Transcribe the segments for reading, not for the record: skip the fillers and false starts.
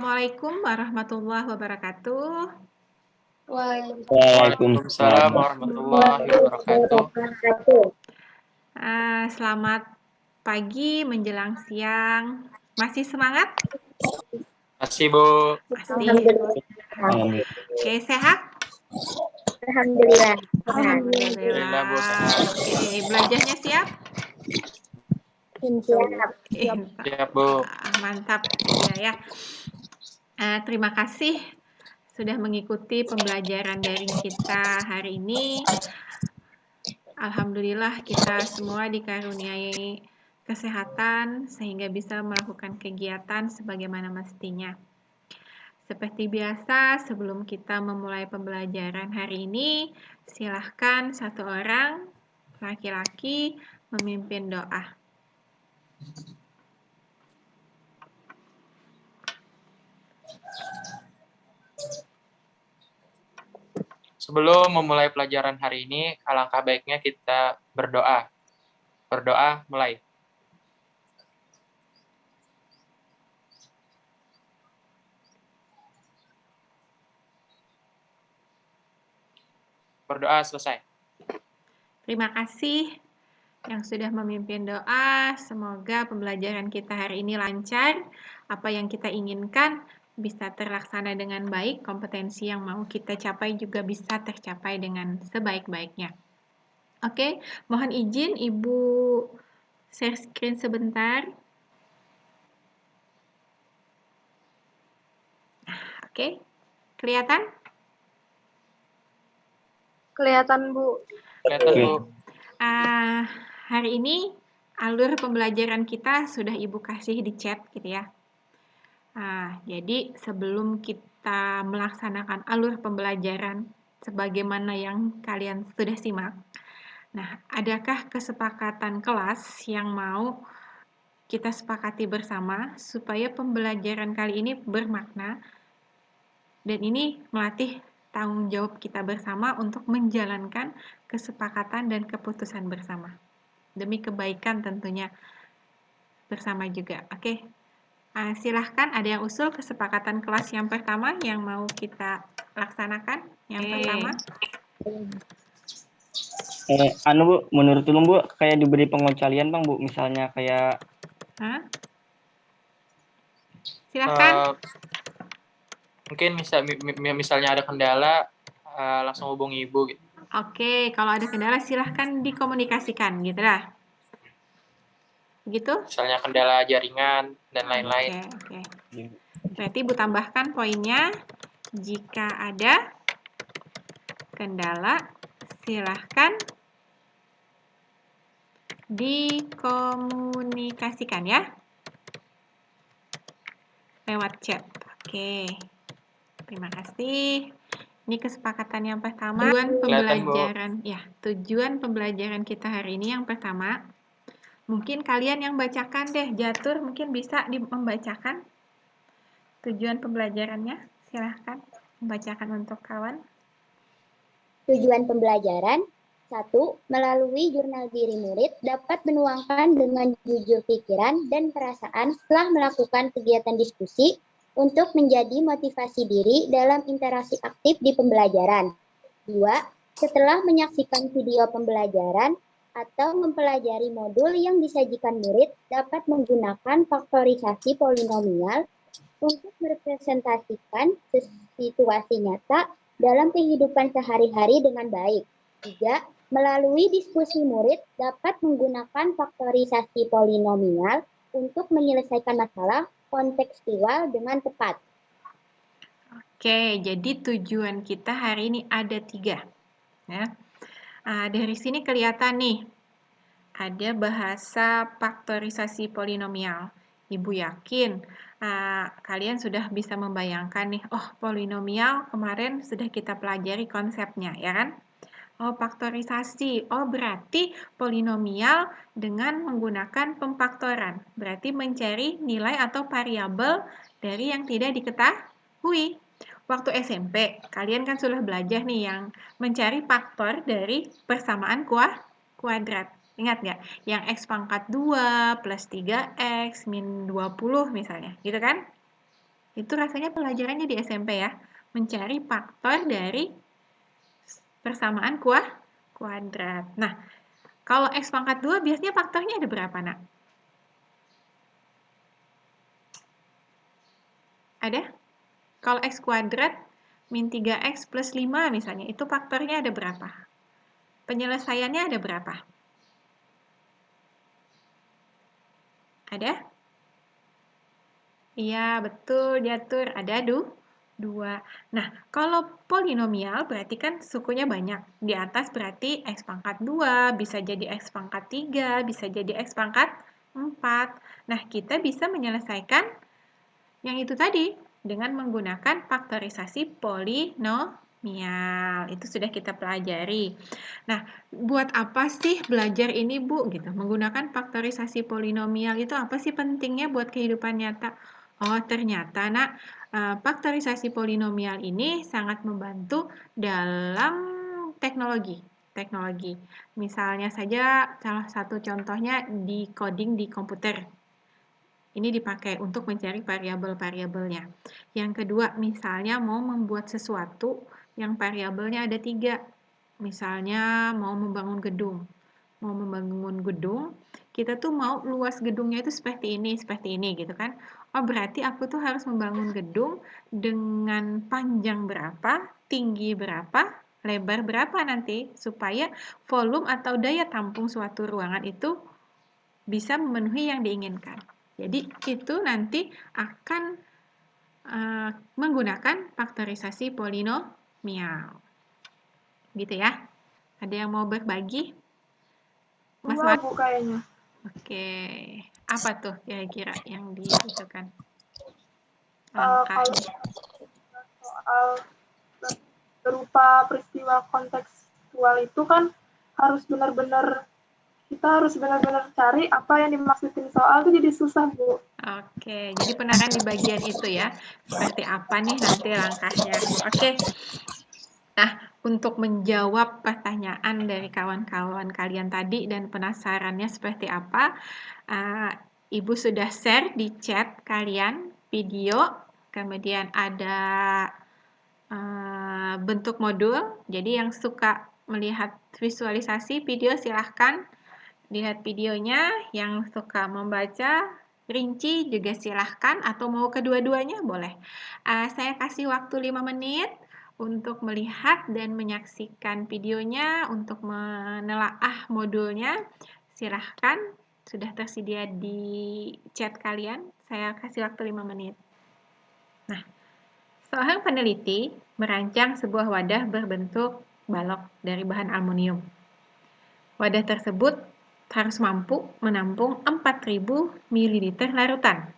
Assalamualaikum warahmatullahi wabarakatuh. Waalaikumsalam warahmatullahi wabarakatuh. Selamat pagi menjelang siang. Masih semangat? Masih, Bu. Masih. Oke, sehat? Alhamdulillah. Alhamdulillah, Bu, sehat. Oke, belajarnya siap? Siap, Bu. Mantap. Ya. Terima kasih sudah mengikuti pembelajaran daring kita hari ini. Alhamdulillah kita semua dikaruniai kesehatan sehingga bisa melakukan kegiatan sebagaimana mestinya. Seperti biasa, sebelum kita memulai pembelajaran hari ini, silahkan satu orang laki-laki memimpin doa. Sebelum memulai pelajaran hari ini, alangkah baiknya kita berdoa. Berdoa, mulai. Berdoa selesai. Terima kasih yang sudah memimpin doa. Semoga pembelajaran kita hari ini lancar. Apa yang kita inginkan bisa terlaksana dengan baik. Kompetensi yang mau kita capai juga bisa tercapai dengan sebaik-baiknya. Oke, mohon izin Ibu share screen sebentar. Oke, kelihatan? Kelihatan, Bu. Kelihatan, Bu. Hari ini alur pembelajaran kita sudah Ibu kasih di chat gitu ya. Jadi sebelum kita melaksanakan alur pembelajaran sebagaimana yang kalian sudah simak, nah, adakah kesepakatan kelas yang mau kita sepakati bersama supaya pembelajaran kali ini bermakna dan ini melatih tanggung jawab kita bersama untuk menjalankan kesepakatan dan keputusan bersama. Demi kebaikan tentunya bersama juga. Oke. Silahkan ada yang usul kesepakatan kelas yang pertama yang mau kita laksanakan. Yang pertama. Bu, menurut Ulum Bu, kayak diberi pengecualian Bang Bu, misalnya kayak. Silahkan. Mungkin misalnya ada kendala, langsung hubungi Ibu. Gitu. Oke, kalau ada kendala silahkan dikomunikasikan, gitu lah. Begitu? Misalnya kendala jaringan dan lain-lain. Oke. Berarti Ibu tambahkan poinnya, jika ada kendala, silahkan dikomunikasikan ya. Lewat chat. Oke. Terima kasih. Ini kesepakatan yang pertama. Tujuan pembelajaran kita hari ini yang pertama. Mungkin kalian yang bacakan deh, Jatur mungkin bisa membacakan tujuan pembelajarannya. Silahkan membacakan untuk kawan. Tujuan pembelajaran 1. Melalui jurnal diri murid dapat menuangkan dengan jujur pikiran dan perasaan setelah melakukan kegiatan diskusi untuk menjadi motivasi diri dalam interaksi aktif di pembelajaran. 2. Setelah menyaksikan video pembelajaran atau mempelajari modul yang disajikan murid dapat menggunakan faktorisasi polinomial untuk merepresentasikan situasi nyata dalam kehidupan sehari-hari dengan baik. 3. Melalui diskusi murid dapat menggunakan faktorisasi polinomial untuk menyelesaikan masalah kontekstual dengan tepat. Oke, jadi tujuan kita hari ini ada 3. Ya. Dari sini kelihatan nih, ada bahasa faktorisasi polinomial. Ibu yakin kalian sudah bisa membayangkan nih, polinomial kemarin sudah kita pelajari konsepnya, ya kan? Faktorisasi. Berarti polinomial dengan menggunakan pemfaktoran. Berarti mencari nilai atau variabel dari yang tidak diketahui. Waktu SMP, kalian kan sudah belajar nih yang mencari faktor dari persamaan kuadrat. Ingat nggak? Yang X pangkat 2 plus 3X min 20 misalnya. Gitu kan? Itu rasanya pelajarannya di SMP ya. Mencari faktor dari persamaan kuadrat. Nah, kalau X pangkat 2 biasanya faktornya ada berapa, Nak? Ada? Kalau X kuadrat min 3X plus 5 misalnya, itu faktornya ada berapa? Penyelesaiannya ada berapa? Ada? Iya, betul, diatur. Ada 2. Nah, kalau polinomial berarti kan sukunya banyak. Di atas berarti X pangkat 2, bisa jadi X pangkat 3, bisa jadi X pangkat 4. Nah, kita bisa menyelesaikan yang itu tadi dengan menggunakan faktorisasi polinomial. Itu sudah kita pelajari. Nah, buat apa sih belajar ini, Bu? Gitu. Menggunakan faktorisasi polinomial itu apa sih pentingnya buat kehidupan nyata? Oh, ternyata, Nak, faktorisasi polinomial ini sangat membantu dalam teknologi. Misalnya saja salah satu contohnya di coding di komputer. Ini dipakai untuk mencari variabel-variabelnya. Yang kedua, misalnya mau membuat sesuatu yang variabelnya ada 3. Misalnya mau membangun gedung. Kita tuh mau luas gedungnya itu seperti ini gitu kan. Oh, berarti aku tuh harus membangun gedung dengan panjang berapa, tinggi berapa, lebar berapa nanti, supaya volume atau daya tampung suatu ruangan itu bisa memenuhi yang diinginkan. Jadi itu nanti akan menggunakan faktorisasi polinomial. Gitu ya. Ada yang mau berbagi? Mas Enggak, Bu, kayaknya. Oke. Apa tuh kira-kira yang dibutuhkan? Kalau Langkahnya. soal berupa peristiwa kontekstual itu kan kita harus benar-benar cari apa yang dimaksudin soal itu jadi susah, Bu. Oke, jadi penahan di bagian itu ya. Seperti apa nih nanti langkahnya. Oke. Nah, untuk menjawab pertanyaan dari kawan-kawan kalian tadi dan penasarannya seperti apa, Ibu sudah share di chat kalian video, kemudian ada bentuk modul. Jadi yang suka melihat visualisasi video silahkan lihat videonya, yang suka membaca rinci juga silahkan, atau mau kedua-duanya boleh. Saya kasih waktu 5 menit untuk melihat dan menyaksikan videonya, untuk menelaah modulnya. Silahkan, sudah tersedia di chat kalian. Saya kasih waktu 5 menit. Nah, seorang peneliti merancang sebuah wadah berbentuk balok dari bahan aluminium. Wadah tersebut harus mampu menampung 4.000 ml larutan.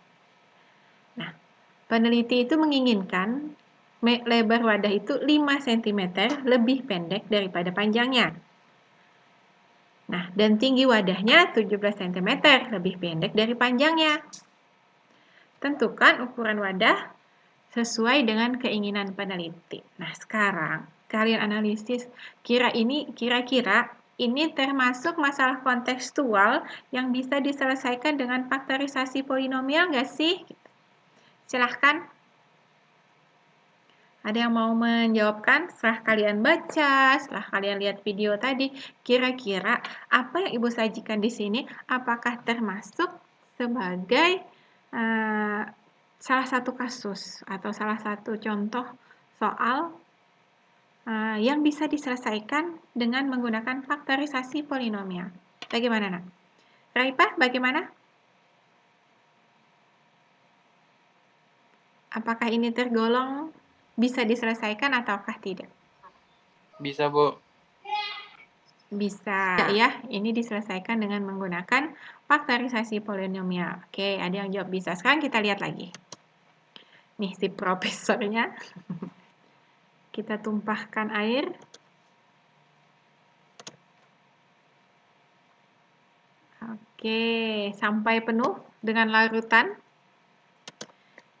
Nah, peneliti itu menginginkan lebar wadah itu 5 cm lebih pendek daripada panjangnya. Nah, dan tinggi wadahnya 17 cm lebih pendek dari panjangnya. Tentukan ukuran wadah sesuai dengan keinginan peneliti. Nah, sekarang kalian analisis kira-kira ini termasuk masalah kontekstual yang bisa diselesaikan dengan faktorisasi polinomial nggak sih? Silahkan. Ada yang mau menjawabkan? Setelah kalian baca, setelah kalian lihat video tadi, kira-kira apa yang Ibu sajikan di sini apakah termasuk sebagai salah satu kasus atau salah satu contoh soal yang bisa diselesaikan dengan menggunakan faktorisasi polinomial. Bagaimana, Nak? Raifah, bagaimana? Apakah ini tergolong bisa diselesaikan ataukah tidak? Bisa, Bu. Bisa ya, ini diselesaikan dengan menggunakan faktorisasi polinomial. Oke, ada yang jawab bisa. Sekarang kita lihat lagi. Nih si profesornya. Kita tumpahkan air. Oke, sampai penuh dengan larutan.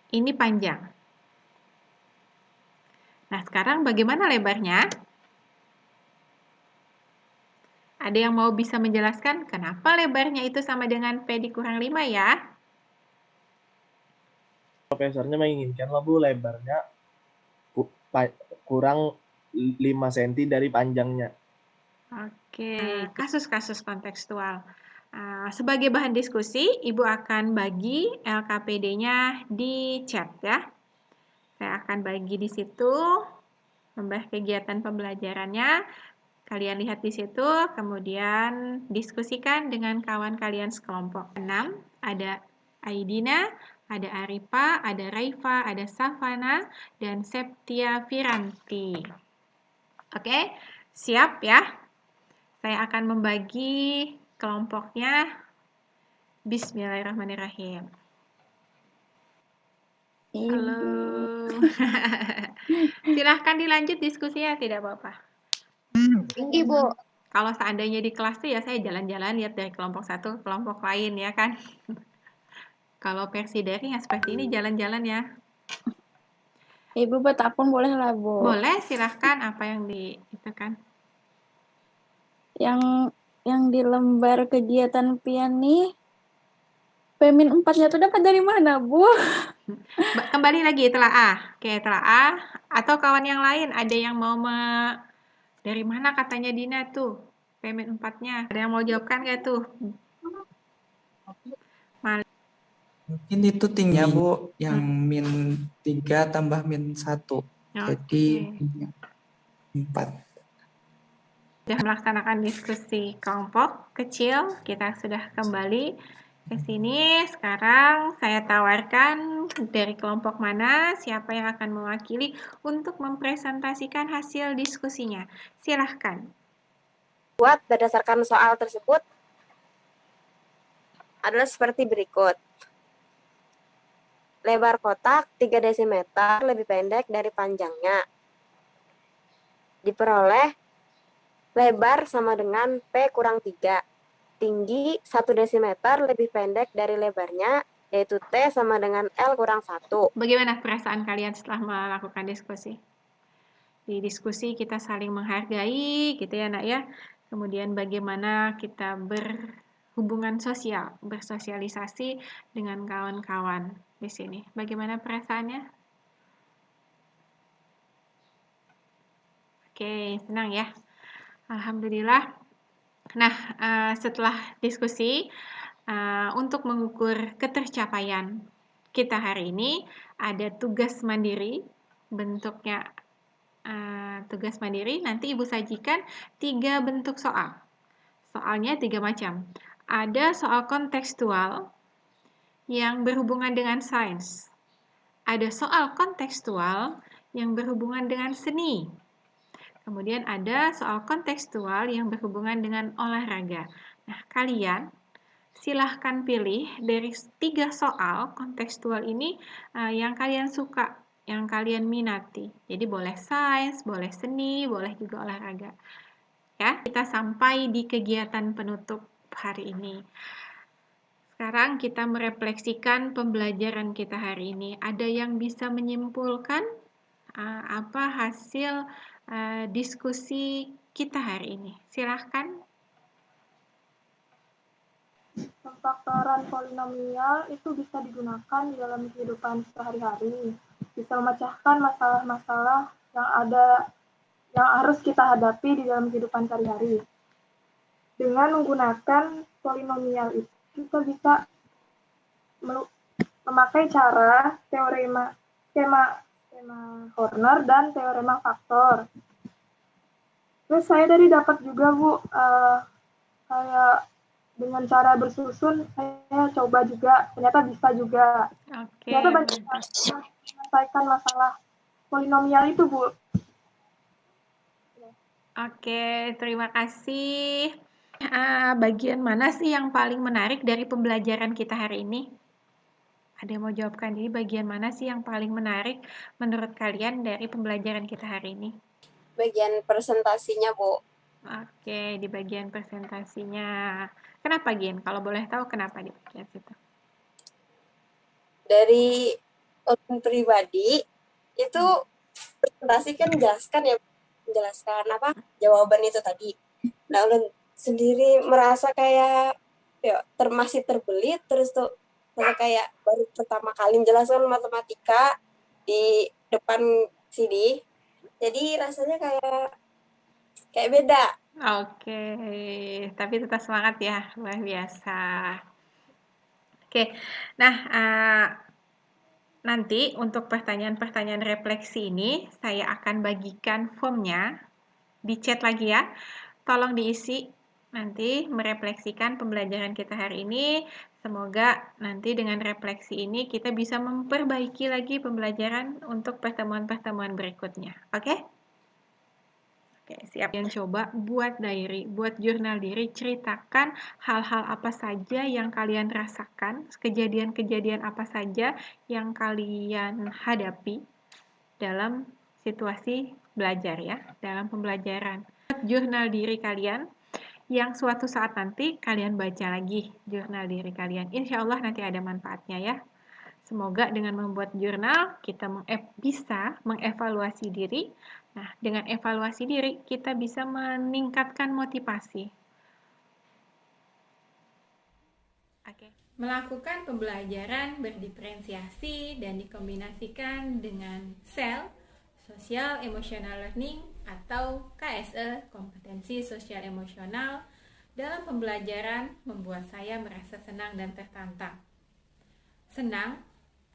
Ini panjang. Nah, sekarang bagaimana lebarnya? Ada yang mau bisa menjelaskan kenapa lebarnya itu sama dengan P dikurang 5 ya? Profesornya menginginkan lah Bu lebarnya kurang 5 cm dari panjangnya. Oke, kasus-kasus kontekstual. Sebagai bahan diskusi, Ibu akan bagi LKPD-nya di chat ya. Saya akan bagi di situ, membahas kegiatan pembelajarannya. Kalian lihat di situ, kemudian diskusikan dengan kawan kalian sekelompok. 6, ada Aidina, ada Arifa, ada Raifa, ada Safana, dan Septia Firanti. Oke, siap ya? Saya akan membagi kelompoknya. Bismillahirrahmanirrahim. Halo. Silahkan dilanjut diskusinya, tidak apa-apa. Ibu, Kalau seandainya di kelas tuh ya saya jalan-jalan lihat dari kelompok satu ke kelompok lain ya kan. Kalau versi daring ya seperti ini jalan-jalan ya. Ibu buat akun boleh lah, Bu. Boleh, silahkan apa yang itu kan. Yang di lembar kegiatan piani, Pemin 4-nya tuh dapat dari mana, Bu? Kembali lagi telaah. Oke, telaah. Atau kawan yang lain ada yang mau dari mana katanya Dina tuh? Pemin 4-nya. Ada yang mau jawabkan nggak tuh? Mungkin itu tingginya Bu, yang -3 tambah -1. Jadi 4. Sudah melaksanakan diskusi kelompok kecil, kita sudah kembali ke sini. Sekarang saya tawarkan dari kelompok mana, siapa yang akan mewakili untuk mempresentasikan hasil diskusinya. Silahkan. Buat berdasarkan soal tersebut adalah seperti berikut. Lebar kotak 3 dm lebih pendek dari panjangnya. Diperoleh lebar sama dengan P kurang 3. Tinggi 1 dm lebih pendek dari lebarnya, yaitu T sama dengan L kurang 1. Bagaimana perasaan kalian setelah melakukan diskusi? Di diskusi kita saling menghargai gitu ya nak ya. Kemudian bagaimana kita berhubungan sosial, bersosialisasi dengan kawan-kawan di sini. Bagaimana perasaannya? Oke, senang ya. Alhamdulillah. Nah, setelah diskusi, untuk mengukur ketercapaian kita hari ini, ada tugas mandiri, bentuknya tugas mandiri, nanti Ibu sajikan 3 bentuk soal. Soalnya 3 macam. Ada soal kontekstual yang berhubungan dengan sains. Ada soal kontekstual yang berhubungan dengan seni. Kemudian ada soal kontekstual yang berhubungan dengan olahraga. Nah, kalian silahkan pilih dari 3 soal kontekstual ini yang kalian suka, yang kalian minati. Jadi boleh sains, boleh seni, boleh juga olahraga. Ya, kita sampai di kegiatan penutup hari ini. Sekarang kita merefleksikan pembelajaran kita hari ini. Ada yang bisa menyimpulkan apa hasil diskusi kita hari ini? Silahkan. Pemfaktoran polinomial itu bisa digunakan di dalam kehidupan sehari-hari. Bisa memecahkan masalah-masalah yang harus kita hadapi di dalam kehidupan sehari-hari. Dengan menggunakan polinomial itu, kita bisa memakai cara skema Horner dan teorema faktor. Terus saya tadi dapat juga Bu, kayak dengan cara bersusun saya coba juga, ternyata bisa juga. Ternyata banyak menyelesaikan masalah polinomial itu Bu. Oke, terima kasih. Bagian mana sih yang paling menarik dari pembelajaran kita hari ini? Ada yang mau jawabkan? Jadi bagian mana sih yang paling menarik menurut kalian dari pembelajaran kita hari ini? Bagian presentasinya, Bu. Oke, di bagian presentasinya. Kenapa, Gin? Kalau boleh tahu kenapa di bagian situ? Dari opini pribadi, itu presentasi kan menjelaskan apa jawaban itu tadi. Nah, ulun sendiri merasa kayak masih terbelit, terus tuh Masa kayak baru pertama kali menjelaskan matematika di depan CD, jadi rasanya kayak beda. Oke, tapi tetap semangat ya, luar biasa. Oke, nah nanti untuk pertanyaan-pertanyaan refleksi ini saya akan bagikan formnya di chat lagi ya. Tolong diisi nanti merefleksikan pembelajaran kita hari ini. Semoga nanti dengan refleksi ini kita bisa memperbaiki lagi pembelajaran untuk pertemuan-pertemuan berikutnya. Oke? Oke, siap. Yang coba buat diary, buat jurnal diri, ceritakan hal-hal apa saja yang kalian rasakan, kejadian-kejadian apa saja yang kalian hadapi dalam situasi belajar ya, dalam pembelajaran. Buat jurnal diri kalian, yang suatu saat nanti kalian baca lagi jurnal diri kalian. Insya Allah nanti ada manfaatnya ya. Semoga dengan membuat jurnal, kita bisa mengevaluasi diri. Nah, dengan evaluasi diri, kita bisa meningkatkan motivasi. Oke. Melakukan pembelajaran berdiferensiasi dan dikombinasikan dengan SEL, Social Emotional Learning, atau KSE, Kompetensi Sosial Emosional, dalam pembelajaran membuat saya merasa senang dan tertantang. Senang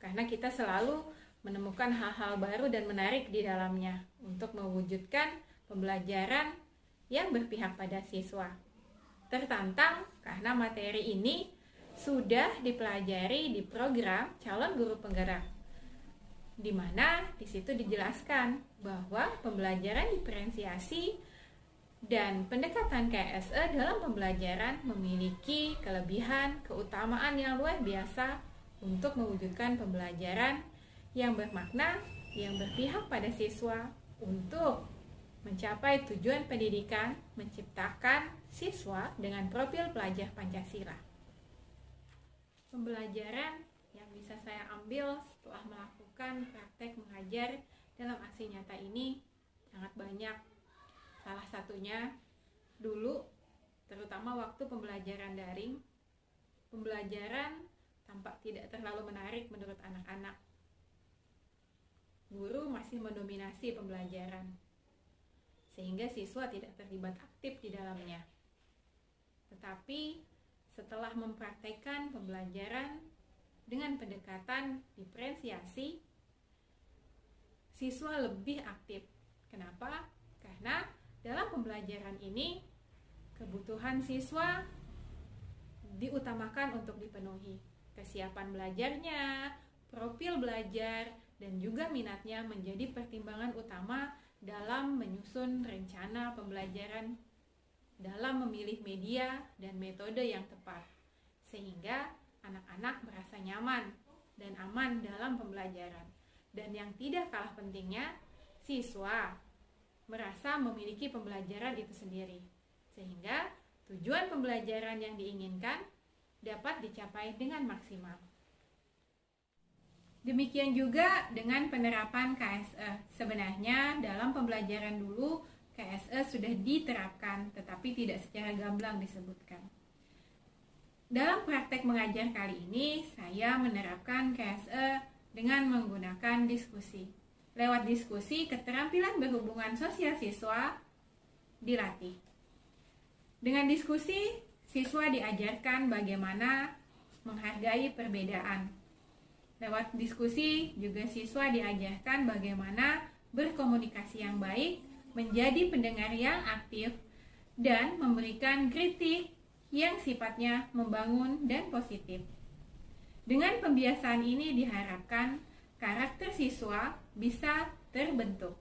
karena kita selalu menemukan hal-hal baru dan menarik di dalamnya untuk mewujudkan pembelajaran yang berpihak pada siswa. Tertantang karena materi ini sudah dipelajari di program calon guru penggerak, di mana di situ dijelaskan bahwa pembelajaran diferensiasi dan pendekatan KSE dalam pembelajaran memiliki kelebihan, keutamaan yang luar biasa untuk mewujudkan pembelajaran yang bermakna, yang berpihak pada siswa untuk mencapai tujuan pendidikan, menciptakan siswa dengan profil pelajar Pancasila. Pembelajaran yang bisa saya ambil setelah melakukan praktek mengajar dalam aksi nyata ini sangat banyak. Salah satunya dulu, terutama waktu pembelajaran daring, pembelajaran tampak tidak terlalu menarik menurut anak-anak. Guru masih mendominasi pembelajaran, sehingga siswa tidak terlibat aktif di dalamnya. Tetapi setelah mempraktekkan pembelajaran dengan pendekatan diferensiasi, siswa lebih aktif. Kenapa? Karena dalam pembelajaran ini kebutuhan siswa diutamakan untuk dipenuhi. Kesiapan belajarnya, profil belajar, dan juga minatnya menjadi pertimbangan utama dalam menyusun rencana pembelajaran, dalam memilih media dan metode yang tepat, sehingga anak-anak merasa nyaman dan aman dalam pembelajaran. Dan yang tidak kalah pentingnya, siswa merasa memiliki pembelajaran itu sendiri, sehingga tujuan pembelajaran yang diinginkan dapat dicapai dengan maksimal. Demikian juga dengan penerapan KSE. Sebenarnya dalam pembelajaran dulu KSE sudah diterapkan, tetapi tidak secara gamblang disebutkan. Dalam praktek mengajar kali ini, saya menerapkan KSE dengan menggunakan diskusi. Lewat diskusi, keterampilan berhubungan sosial siswa dilatih. Dengan diskusi, siswa diajarkan bagaimana menghargai perbedaan. Lewat diskusi juga siswa diajarkan bagaimana berkomunikasi yang baik, menjadi pendengar yang aktif, dan memberikan kritik yang sifatnya membangun dan positif. Dengan pembiasaan ini diharapkan karakter siswa bisa terbentuk.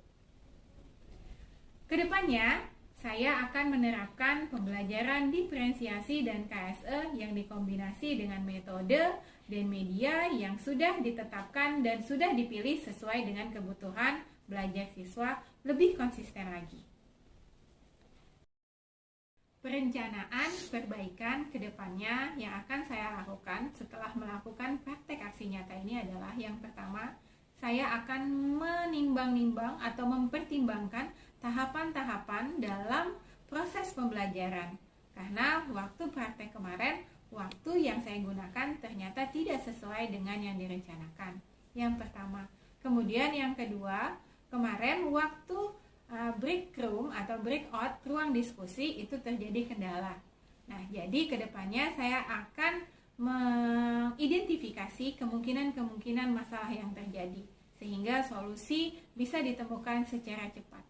Kedepannya, saya akan menerapkan pembelajaran diferensiasi dan KSE yang dikombinasi dengan metode dan media yang sudah ditetapkan dan sudah dipilih sesuai dengan kebutuhan belajar siswa lebih konsisten lagi. Perencanaan perbaikan kedepannya yang akan saya lakukan setelah melakukan praktek aksi nyata ini adalah yang pertama, saya akan menimbang-nimbang atau mempertimbangkan tahapan-tahapan dalam proses pembelajaran. Karena waktu praktek kemarin, waktu yang saya gunakan ternyata tidak sesuai dengan yang direncanakan. Yang pertama. Kemudian yang kedua, kemarin waktu break room atau breakout, ruang diskusi itu terjadi kendala. Nah, jadi kedepannya saya akan mengidentifikasi kemungkinan-kemungkinan masalah yang terjadi, sehingga solusi bisa ditemukan secara cepat.